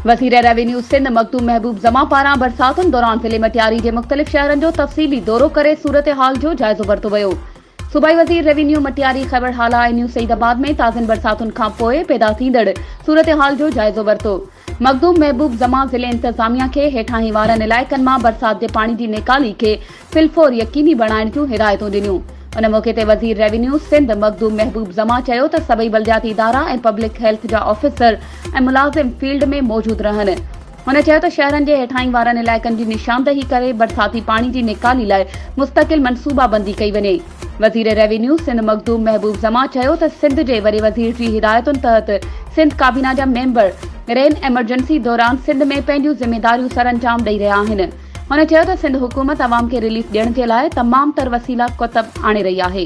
वज़ीर रेवेन्यू सिंध मखदूम महबूब जमा पारां बरसातुनि दौरान ज़िले मटियारी जे मुख़्तलिफ़ शहरनि जो तफ़सीली दौरो करे सूरत हाल जो जाइज़ो वरितो वियो। सूबाई वज़ीर रेवेन्यू मटियारी ख़ैबर हाला ऐं न्यू सईदाबाद में ताज़नि बरसातुनि खां पोइ पैदा थींदड़ सूरत हाल जो जाइज़ो वरितो। मखदूम महबूब जमा ज़िले इंतज़ामिया खे हेठाहीं वारनि इलाइक़नि मां बरसात जे पाणी जी निकाली खे फिलफोर यकीनी बणाइण जूं हिदायतूं ॾिनियूं। उन मौक़े ते वज़ीर रेवेन्यू सिंध मखदूम महबूब जमा चयो त सभई बलदियाती इदारा ऐं पब्लिक हेल्थ जा ऑफिसर ऐं मुलाज़िम फील्ड में मौजूद रहनि। हुन चयो त शहरनि जे हेठाहीं वारनि इलाइक़नि जी निशानदही करे बरसाती पाणी जी निकाली लाइ मुस्तक़िल मनसूबाबंदी कई वञे। वज़ीर रेवेन्यू सिंध मखदूम महबूब जमा चयो त सिंध जे वरी वज़ीर जी हिदायतुनि तहत सिंध काबीना जा मेंबर रेन एमरजेंसी दौरान सिंध में पंहिंजूं ज़िमेदारियूं सरअंजाम ॾेई रहिया आहिनि। हुन चयो त सिंध हुकूमत अवाम खे रिलीफ ॾियण जे लाइ तमाम तर वसीला कुतब आणे रही आहे।